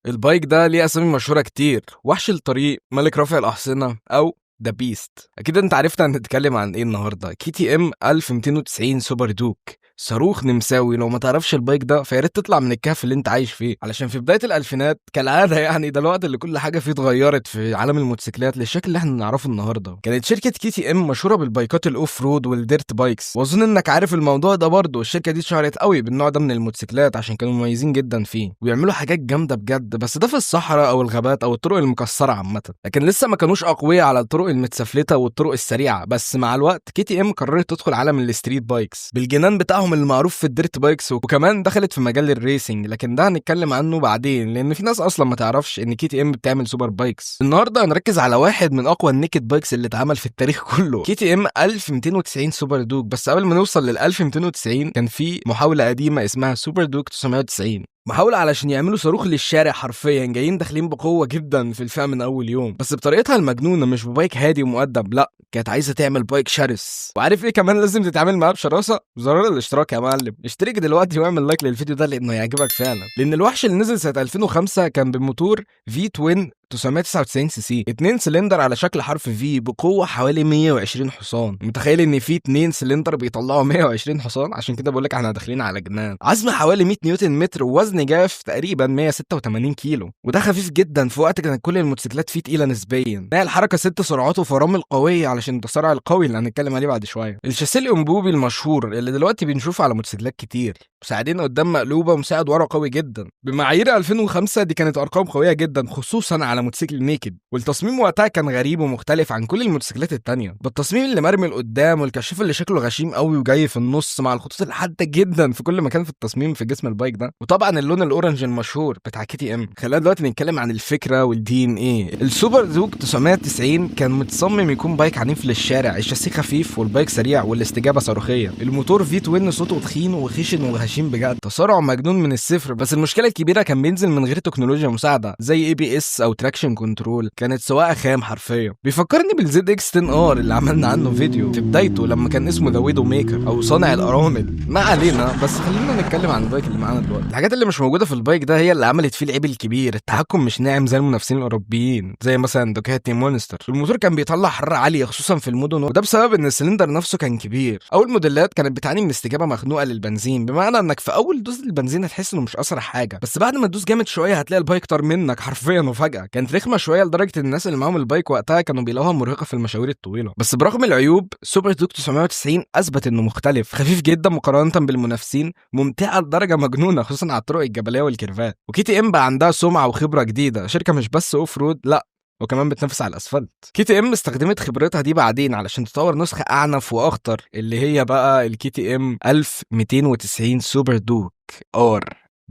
البايك ده ليه اسامي مشهوره كتير: وحش الطريق، ملك رافع الاحصنه، او ذا بيست. اكيد انت عرفت هنتكلم عن ايه النهارده. كي تي ام 1290 سوبر دوك، صاروخ نمساوي. لو ما تعرفش البايك ده فيا ريت تطلع من الكهف اللي انت عايش فيه، علشان في بدايه الالفينات كالعاده يعني ده الوقت اللي كل حاجه فيه اتغيرت في عالم الموتوسيكلات للشكل اللي احنا نعرفه النهارده. كانت شركه كي تي ام مشهوره بالبايكات الاوف رود والديرت بايكس، واظن انك عارف الموضوع ده برضه. الشركه دي اتشهرت قوي بالنوع ده من الموتوسيكلات عشان كانوا مميزين جدا فيه ويعملوا حاجات جامده بجد، بس ده في الصحراء او الغابات او الطرق المكسره عامه. لكن لسه ما كانوش اقوياء على الطرق المتسفلته والطرق السريعه. بس مع الوقت كي تي ام قررت تدخل عالم الستريت بايكس بالجنان بتاعهم اللي معروف في الديرت بايكس، وكمان دخلت في مجال الريسنج، لكن ده هنتكلم عنه بعدين لان في ناس اصلا ما تعرفش ان كي تي ام بتعمل سوبر بايكس. النهارده هنركز على واحد من اقوى النيكد بايكس اللي اتعمل في التاريخ كله، كي تي ام 1290 سوبر دوك. بس قبل ما نوصل لل 1290 كان في محاوله قديمه اسمها سوبر دوك 990، محاولة علشان يعملوا صاروخ للشارع حرفيا، جايين داخلين بقوة جدا في الفئة من أول يوم، بس بطريقتها المجنونة، مش ببايك هادي ومؤدب، لا كانت عايزة تعمل بايك شرس. وعارف ايه كمان لازم تتعامل معاه بشراسة؟ زرار الاشتراك يا معلم. اشترك دلوقتي واعمل لايك للفيديو ده لأنه هيعجبك فعلا، لأن الوحش اللي نزل سنة 2005 كان بموتور في توين 999 سي سي، 2 سلندر على شكل حرف في بقوه حوالي 120 حصان. متخيل ان في 2 سلندر بيطلعوا 120 حصان؟ عشان كده بقول لك احنا داخلين على جنان. عزم حوالي 100 نيوتن متر، ووزن جاف تقريبا 186 كيلو، وده خفيف جدا في وقت كانت كل الموتوسيكلات فيه تقيله نسبيا. نقل الحركه 6 سرعات وفرامل قويه علشان التسارع القوي اللي هنتكلم عليه بعد شويه. الشاسيه الانبوبي المشهور اللي دلوقتي بنشوفه على موتوسيكلات كتير، مساعدين قدام مقلوبه ومساعد ورا قوي جدا. بمعايير 2005 دي كانت ارقام قويه جدا خصوصا على موتوسيكل نيكد. والتصميم وقتها كان غريب ومختلف عن كل الموتوسيكلات التانية، بالتصميم اللي مرمي لقدام والكشاف اللي شكله غشيم قوي وجاي في النص مع الخطوط الحاده جدا في كل مكان في التصميم في جسم البايك ده، وطبعا اللون الاورنج المشهور بتاع كي تي ام. خلينا دلوقتي نتكلم عن الفكره والدي ان ايه. السوبر دوك 990 كان متصمم يكون بايك عنيف للشارع، الشاسيه خفيف والبايك سريع والاستجابه صاروخيه. الموتور في توين صوته تخين وخشن وغشيم بجد، تسارع مجنون من الصفر. بس المشكله الكبيره كان بينزل من غير تكنولوجيا مساعده زي اي بي اس او تراكشن كنترول، كانت سواقه خام حرفيا. بيفكرني بالزد اكس 10 ار اللي عملنا عنه فيديو في بدايته لما كان اسمه ذا ويدو ميكر او صانع الارامل. ما علينا، بس خلينا نتكلم عن البايك اللي معانا دلوقتي. الحاجات اللي مش موجوده في البايك ده هي اللي عملت فيه العيب الكبير: التحكم مش ناعم زي المنافسين الاوروبيين زي مثلا دوكاتي مونستر. الموتور كان بيطلع حراره عاليه خصوصا في المدن، وده بسبب ان السلندر نفسه كان كبير. اول موديلات كانت بتعاني من استجابه مخنوقه للبنزين، بمعنى انك في اول دوز البنزين هتحس انه مش اسرع حاجه، بس بعد ما تدوس جامد شويه هتلاقي البايك طار منك حرفيا. وفجاه كانت رخمه شويه لدرجه ان الناس اللي معاهم البايك وقتها كانوا بيلاقوها مرهقه في المشاوير الطويله. بس برغم العيوب سوبر دوك 990 اثبت انه مختلف، خفيف جدا مقارنه بالمنافسين، ممتعه لدرجه مجنونه خصوصا على الطرق الجبليه والكيرفات. وكي تي ام بقى عندها سمعه وخبره جديده، شركه مش بس اوف رود، لا وكمان بتنافس على الاسفلت. كي تي ام استخدمت خبرتها دي بعدين علشان تطور نسخه اعنف واخطر، اللي هي بقى الكي تي ام 1290 سوبر دوك ار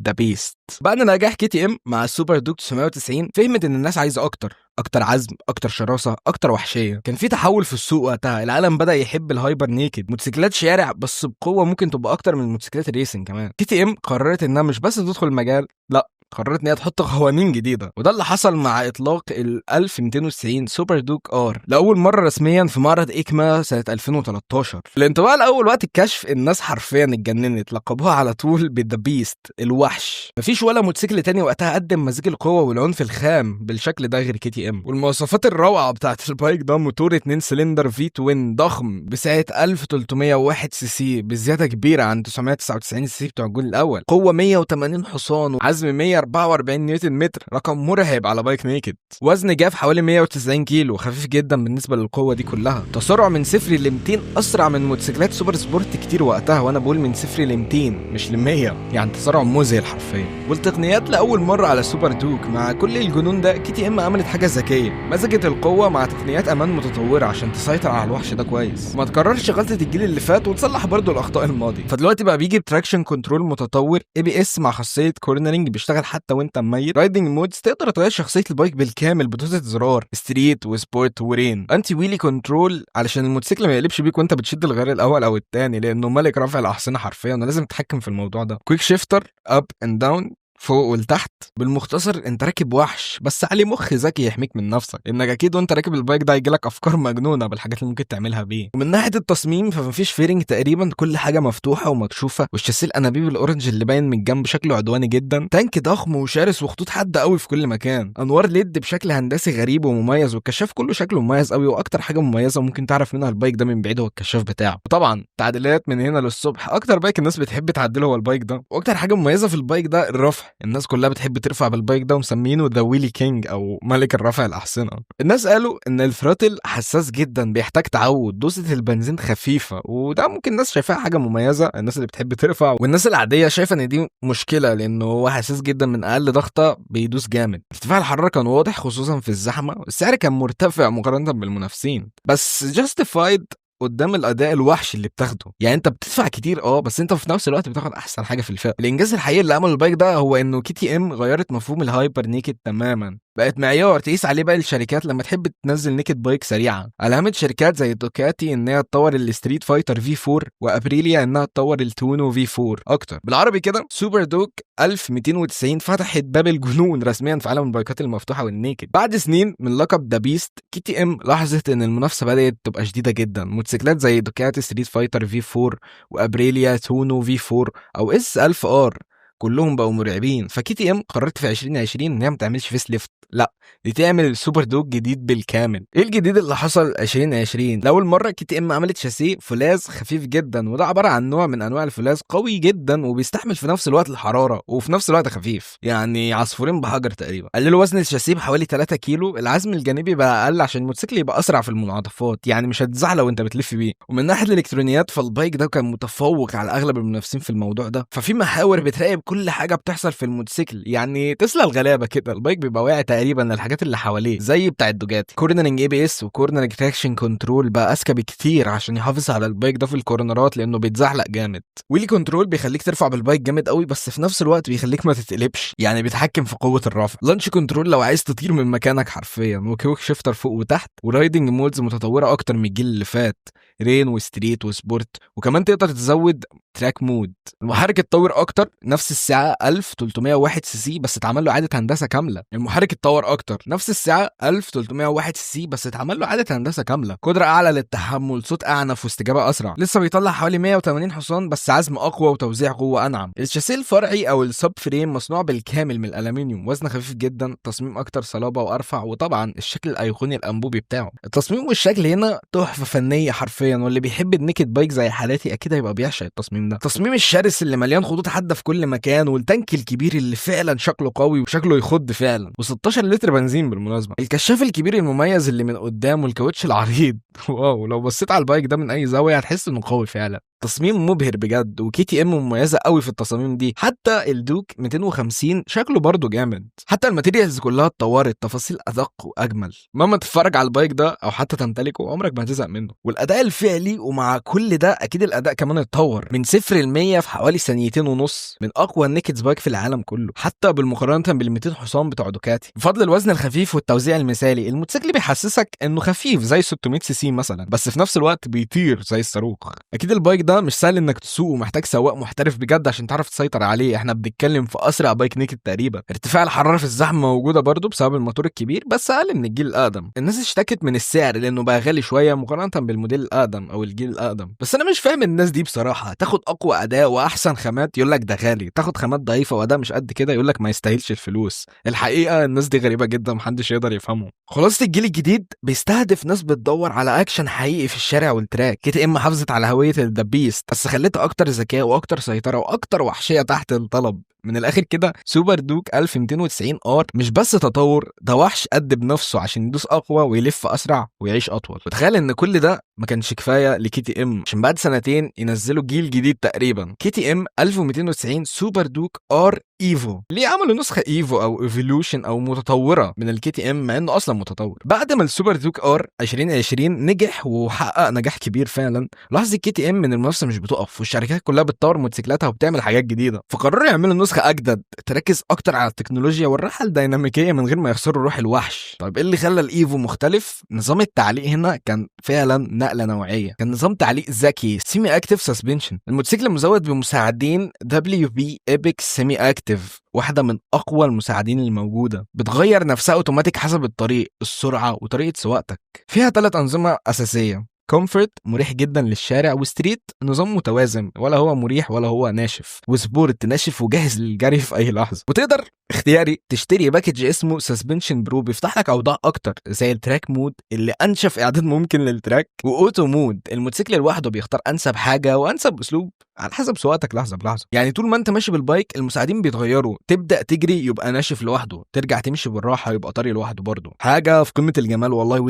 ذا بيست. بعد نجاح كي تي ام مع السوبر دوك 990 فهمت ان الناس عايزه اكتر عزم، اكتر شراسه، اكتر وحشيه. كان في تحول في السوق وقتها، العالم بدا يحب الهايبر نيكد، موتوسيكلات شارع بس بقوه ممكن تبقى اكتر من موتوسيكلات الريسنج كمان. كي تي ام قررت انها مش بس تدخل المجال، لا قررت ان هي تحط قوانين جديده، وده اللي حصل مع اطلاق ال 1290 سوبر دوك ار لاول مره رسميا في معرض ايكما سنه 2013. الانطباع الاول وقت الكشف الناس حرفيا اتجننت، لقبوها على طول بالذا بيست، الوحش. مفيش ولا موتوسيكل تاني وقتها قدم مزيج القوه والعنف الخام بالشكل ده غير كي تي ام. والمواصفات الروعه بتاعت البايك ده: موتور 2 سلندر في توين ضخم بسعه 1301 سي سي بزياده كبيره عن 999 سي سي بتوع الجيل الاول، قوه 180 حصان، وعزم 144 نيوتن متر، رقم مرعب على بايك نيكد. وزن جاف حوالي 190 كيلو، خفيف جدا بالنسبه للقوه دي كلها. تسارع من 0 ل 200 اسرع من موتوسيكلات سوبر سبورت كتير وقتها، وانا بقول من 0 ل 200 مش ل 100، يعني تسارع مذهل حرفيا. والتقنيات لاول مره على السوبر دوك. مع كل الجنون ده كي تي ام عملت حاجه ذكيه، مزجت القوه مع تقنيات امان متطوره عشان تسيطر على الوحش ده كويس، وما تكررش غلطه الجيل اللي فات وتصلح برضه الاخطاء الماضي. فدلوقتي بقى بيجي بتراكشن كنترول متطور، اي بي اس مع خاصيه كورنرنج بيشتغل حتى وانت مميت، رايدنج مودز تقدر تغير شخصيه البايك بالكامل بدوسه زرار، ستريت وسبورت ورين، انتي ويلي كنترول علشان الموتوسيكل ما يقلبش بيك وانت بتشد الغيار الاول او الثاني، لانه ملك رافع الاحصنه حرفيا ولازم تتحكم في الموضوع ده. كويك شيفتر اب اند داون، فوق ولتحت. بالمختصر انت راكب وحش بس عليه مخ ذكي يحميك من نفسك، انك اكيد وانت راكب البايك ده هيجيلك افكار مجنونه بالحاجات اللي ممكن تعملها بيه. ومن ناحيه التصميم فمفيش فيرنج تقريبا، كل حاجه مفتوحه ومكشوفه، والشاسيه الانابيب الاورنج اللي باين من الجنب شكله عدواني جدا، تانك ضخم وشرس وخطوط حاده قوي في كل مكان، انوار ليد بشكل هندسي غريب ومميز، والكشاف كله شكله مميز قوي. واكتر حاجه مميزه ممكن تعرف منها البايك ده من بعيد هو الكشاف بتاعه. وطبعا تعديلات من هنا للصبح، اكتر بايك الناس بتحب تعدله هو البايك ده. واكتر حاجه مميزه في البايك ده الرفع، الناس كلها بتحب ترفع بالبايك ده ومسمينه ذا ويلي كينج او ملك الرفع الاحصنه. الناس قالوا ان الثروتل حساس جدا بيحتاج تعود، دوسه البنزين خفيفه، وده ممكن الناس شايفاها حاجه مميزه، الناس اللي بتحب ترفع، والناس العاديه شايفه ان دي مشكله لانه هو حساس جدا، من اقل ضغطه بيدوس جامد. ارتفاع الحراره كان واضح خصوصا في الزحمه، السعر كان مرتفع مقارنه بالمنافسين بس جاستيفايد قدام الاداء الوحش اللي بتاخده. يعني انت بتدفع كتير بس انت في نفس الوقت بتاخد احسن حاجه في الفئه. الانجاز الحقيقي اللي عمله البايك ده هو انه كي تي ام غيرت مفهوم الهايبر نيكد تماما، بقت معيار تقيس عليه باقي الشركات لما تحب تنزل نيكد بايك سريعه. الهمت شركات زي دوكاتي ان هي تطور الستريت فايتر في 4 وابريليا انها تطور التونو في 4 اكتر. بالعربي كده سوبر دوك 1290 فتحت باب الجنون رسميا في عالم البايكات المفتوحه والنيكد. بعد سنين من لقب ذا بيست، كي تي ام لاحظت ان المنافسه بدات تبقى شديده جدا. موتوسيكلات زي دوكاتي ستريت فايتر في 4 وابريليا تونو في 4 او اس 1000 ار كلهم بقوا مرعبين. فكي تي ام قررت في 2020 ان هي ما تعملش فيس ليفت، لا دي تعمل السوبر دوج جديد بالكامل. ايه الجديد اللي حصل 2020؟ لاول مره كي تي ام عملت شاسيه فولاذ خفيف جدا، وده عباره عن نوع من انواع الفولاذ قوي جدا وبيستحمل في نفس الوقت الحراره وفي نفس الوقت خفيف، يعني عصفورين بحجر تقريبا. قللوا وزن الشاسيه بحوالي 3 كيلو، العزم الجانبي بقى اقل عشان الموتوسيكل يبقى اسرع في المنعطفات، يعني مش هتزعل وانت بتلف بيه. ومن ناحيه الالكترونيات فالبايك ده كان متفوق على اغلب المنافسين في الموضوع ده، ففي محاور بتراقب كل حاجه بتحصل في الموتوسيكل، يعني تسلا الغلابه كده. البايك بيبقى واعي تقريبا للحاجات اللي حواليه زي بتاع الدوجاتي. كورنرنج اي بي اس وكورنرنج تراكشن كنترول بقى اذكى بكتير عشان يحافظ على البايك ده في الكورنرات لانه بيتزحلق جامد. ويلي كنترول بيخليك ترفع بالبايك جامد قوي بس في نفس الوقت بيخليك ما تتقلبش، يعني بيتحكم في قوه الرفع. لانش كنترول لو عايز تطير من مكانك حرفيا، وكويك شيفتر فوق وتحت، ورايدنج مودز متطوره اكتر من الجيل اللي فات، رين وستريت وسبورت، وكمان تقدر تزود تراك مود. المحرك اتطور اكتر، نفس الساعه 1301 سي سي بس اتعمل له اعاده هندسه كامله. المحرك اتطور اكتر، نفس الساعه 1301 سي سي بس اتعمل له اعاده هندسه كامله. قدره اعلى للتحمل، صوت اعنف واستجابه اسرع. لسه بيطلع حوالي 180 حصان بس عزم اقوى وتوزيع قوه انعم. الشاسيه الفرعي او السب فريم مصنوع بالكامل من الالومنيوم، وزنه خفيف جدا، تصميم اكتر صلابه وارفع، وطبعا الشكل الايقوني الانبوبي بتاعه. التصميم والشكل هنا تحفه فنيه حرفيا، واللي بيحب النيكد بايك زي حالاتي اكيد هيبقى بيعشق التصميم ده. تصميم الشرس اللي مليان خطوط حاده في كل مكان، والتانك الكبير اللي فعلا شكله قوي وشكله يخض فعلا، و16 لتر بنزين بالمناسبه. الكشاف الكبير المميز اللي من قدام، والكاوتش العريض واو، لو بصيت على البايك ده من اي زاويه هتحس انه قوي فعلا. تصميم مبهر بجد، وكي تي ام مميزه قوي في التصاميم دي. حتى الدوك 250 شكله برضه جامد، حتى الماتيريالز كلها اتطورت، تفاصيل ادق واجمل. مهما تتفرج على البايك ده او حتى تمتلكه عمرك ما هتزهق منه. والاداء الفعلي ومع كل ده اكيد الاداء كمان اتطور من 0 ل 100 في حوالي ثانيتين ونص، من اقوى النيكدز بايك في العالم كله حتى بالمقارنه بال 200 حصان بتوع دوكاتي. بفضل الوزن الخفيف والتوزيع المثالي، الموتوسيكل بيحسسك انه خفيف زي 600 سي سي مثلا، بس في نفس الوقت بيطير زي الصاروخ. اكيد البايك ده مش سهل انك تسوقه، محتاج سواق محترف بجد عشان تعرف تسيطر عليه. احنا بنتكلم في اسرع بايك نيكد تقريبا. ارتفاع الحراره في الزحمه موجوده برضه بسبب الموتور الكبير بس اقل من الجيل الاقدم. الناس اشتكت من السعر لانه بقى غالي شويه مقارنه بالموديل الاقدم او الجيل الاقدم، بس انا مش فاهم الناس دي بصراحه. تاخد اقوى اداء واحسن خامات يقول لك ده غالي، تاخد خامات ضعيفه واداء مش قد كده يقول لك ما يستاهلش الفلوس. الحقيقه الناس دي غريبه جدا محدش يقدر يفهمهم. خلاصه الجيل الجديد بيستهدف ناس بتدور على اكشن حقيقي في الشارع والتراك. كي تي ام حافظت على هويه ذا بيست بس خلتها اكتر ذكاء واكتر سيطره واكتر وحشيه تحت الطلب. من الاخر كده سوبر دوك 1290 ار مش بس تطور، ده وحش قد بنفسه عشان يدوس اقوى ويلف اسرع ويعيش اطول. وتخيل ان كل ده ما كانش كفايه لكي تي ام عشان بعد سنتين ينزلوا جيل جديد تقريبا، كي تي ام 1290 سوبر دوك ار ايفو. ليه عملوا نسخه ايفو او ايفولوشن او متطوره من الكي تي ام مع انه اصلا متطور؟ بعد ما السوبر دوك ار 2020 نجح وحقق نجاح كبير فعلا، لاحظ الكي تي ام ان المنافسه مش بتقف والشركات كلها بتطور موتوسيكلاتها وبتعمل حاجات جديده، فقرروا يعملوا نسخه نسخه اجدد تركز اكتر على التكنولوجيا والراحه الديناميكيه من غير ما يخسروا روح الوحش. طيب ايه اللي خلى الايفو مختلف؟ نظام التعليق هنا كان فعلا نقله نوعيه، كان نظام تعليق ذكي سيمي اكتيف سسبنشن. الموتوسيكل مزود بمساعدين WB ايبك سيمي اكتيف، واحده من اقوى المساعدين الموجوده، بتغير نفسها اوتوماتيك حسب الطريق، السرعه وطريقه سواقتك. فيها 3 انظمه اساسيه: كومفورت مريح جدا للشارع، وستريت نظام متوازن ولا هو مريح ولا هو ناشف، وسبورت ناشف وجاهز للجري في اي لحظه. وتقدر اختياري تشتري باكج اسمه سسبنشن برو بيفتح لك اوضاع اكتر زي التراك مود اللي انشف اعداد ممكن للتراك، واوتو مود الموتوسيكل لوحده بيختار انسب حاجه وانسب اسلوب على حسب سواقتك لحظه بلحظه. يعني طول ما انت ماشي بالبايك المساعدين بيتغيروا، تبدا تجري يبقى ناشف لوحده، ترجع تمشي بالراحه يبقى طري لوحده برضه. حاجه في قمه الجمال والله،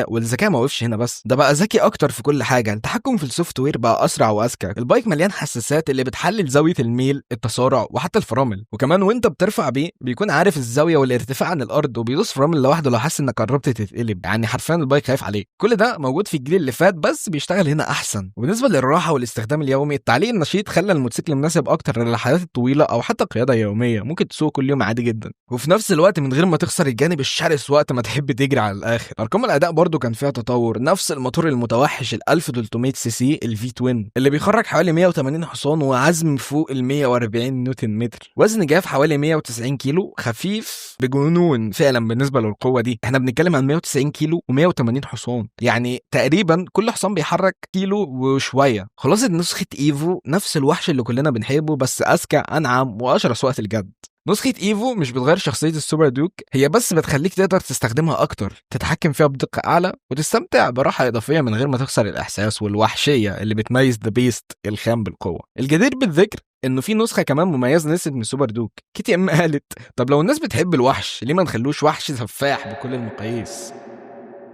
والذكاء ما وقفش هنا بس، ده بقى ذكي اكتر في كل حاجه. التحكم في السوفت وير بقى اسرع واذكى، البايك مليان حساسات اللي بتحلل زاويه الميل، التسارع وحتى الفرامل، وكمان وانت بترفع بيه بيكون عارف الزاويه والارتفاع عن الارض، وبيدوس فرامل لوحده لو حس انك قربت تتقلب. يعني حرفيا البايك خايف عليك. كل ده موجود في الجيل اللي فات بس بيشتغل هنا احسن. وبالنسبه للراحه والاستخدام اليومي، التعليق النشيط خلى الموتوسيكل مناسب اكتر للرحلات الطويله او حتى قياده يوميه، ممكن تسوق كل يوم عادي جدا، وفي نفس الوقت من غير ما تخسر الجانب الشرس وقت ما تحب تجري على الاخر. ارقام الاداء برضو كان فيها تطور، نفس الموتور المتوحش ال 1300 سي سي الفي توين اللي بيخرج حوالي 180 حصان وعزم فوق ال 140 نيوتن متر، وزن جاف حوالي 190 كيلو، خفيف بجنون فعلا بالنسبه للقوه دي. احنا بنتكلم عن 190 كيلو و180 حصان، يعني تقريبا كل حصان بيحرك كيلو وشويه. خلاصه نسخه ايفو نفس الوحش اللي كلنا بنحبه بس اذكى، انعم واشرس وقت الجد. نسخة ايفو مش بتغير شخصية السوبر دوك، هي بس بتخليك تقدر تستخدمها اكتر، تتحكم فيها بدقة اعلى، وتستمتع براحة اضافية من غير ما تخسر الاحساس والوحشية اللي بتميز ذا بيست الخام بالقوة. الجدير بالذكر انه في نسخة كمان مميزة نسيت من السوبر دوك. KTM قالت طب لو الناس بتحب الوحش ليه ما نخلوش وحش سفاح بكل المقاييس؟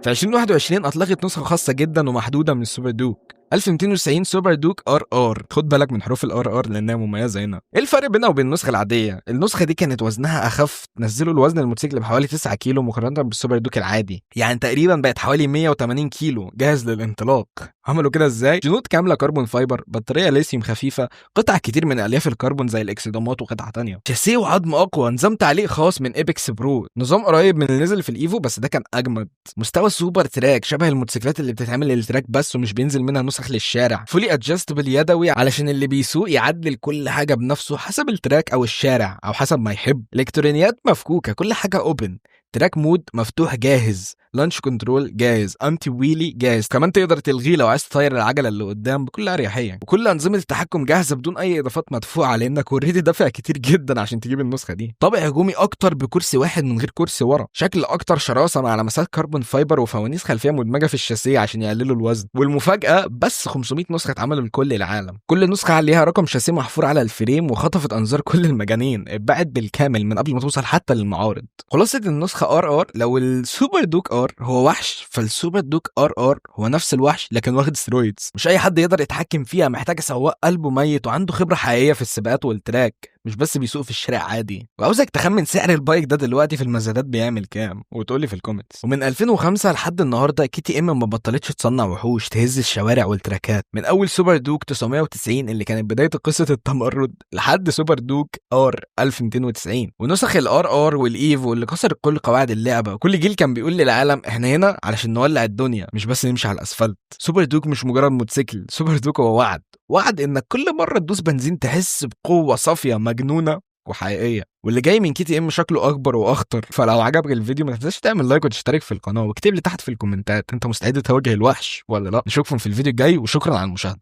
في 2021 اطلقت نسخة خاصة جدا ومحدودة من السوبر دوك 1290 سوبر دوك RR. خد بالك من حروف RR لانها مميزه هنا. ايه الفرق بينها وبين النسخه العاديه؟ النسخه دي كانت وزنها اخف، نزلوا الوزن الموتوسيكل بحوالي 9 كيلو مقارنه بالسوبر دوك العادي، يعني تقريبا بقت حوالي 180 كيلو جاهز للانطلاق. عملوا كده ازاي؟ جنود كامله كربون فايبر، بطاريه ليثيوم خفيفه، قطع كتير من الياف الكربون زي الاكسدامات وقطع تانية، شاسيه وعظم اقوى، نظام تعليق خاص من ايبكس برو، نظام قريب من اللي نزل في الايفو بس ده كان اجمد، مستوى سوبر تراك شبه الموتوسيكلات اللي بتتعمل للتراك بس ومش بينزل منها نسخ للشارع، فولي ادجستبل يدوي علشان اللي بيسوق يعدل كل حاجه بنفسه حسب التراك او الشارع او حسب ما يحب، الكترونيات مفكوكه، كل حاجه اوبن، تراك مود مفتوح جاهز، لانش كنترول جاهز، انتي ويلي جاهز، كمان تقدر تلغيه لو عايز تطير العجله اللي قدام بكل اريحيه، وكل انظمه التحكم جاهزه بدون اي اضافات مدفوعه لانك اوريدي دافع كتير جدا عشان تجيب النسخه دي. طابع هجومي اكتر بكرسي واحد من غير كرسي ورا، شكل اكتر شراسه مع لمسات كربون فايبر وفوانيس خلفيه مدمجه في الشاسيه عشان يقللوا الوزن، والمفاجاه بس 500 نسخه اتعملوا لكل العالم، كل نسخه عليها رقم شاسيه محفور على الفريم، وخطفت انظار كل المجانين، اتباعت بالكامل من قبل ما توصل حتى للمعارض. خلاصه النسخه RR، لو السوبر دوك ار هو وحش فالسوبر دوك RR هو نفس الوحش لكن واخد سترويدز، مش اي حد يقدر يتحكم فيها، محتاج سواق قلبه ميت وعنده خبره حقيقيه في السباقات والتراك، مش بس بيسوق في الشارع عادي. وعاوزك تخمن سعر البايك ده دلوقتي في المزادات بيعمل كام وتقولي في الكومنتس. ومن 2005 لحد النهارده KTM ما بطلتش تصنع وحوش تهز الشوارع والتراكات، من اول سوبر دوك 990 اللي كانت بدايه قصه التمرد لحد سوبر دوك R 1290 ونسخ RR والايفو اللي كسرت كل قواعد اللعبه. كل جيل كان بيقول للعالم احنا هنا علشان نولع الدنيا مش بس نمشي على الاسفلت. سوبر دوك مش مجرد موتوسيكل، سوبر دوك هو وعد انك كل مره تدوس بنزين تحس بقوه صافيه مجنونه وحقيقيه. واللي جاي من KTM شكله اكبر واخطر. فلو عجبك الفيديو ما تنساش تعمل لايك وتشترك في القناه، واكتب لي تحت في الكومنتات انت مستعد تواجه الوحش ولا لا. نشوفكم في الفيديو الجاي وشكرا على المشاهده.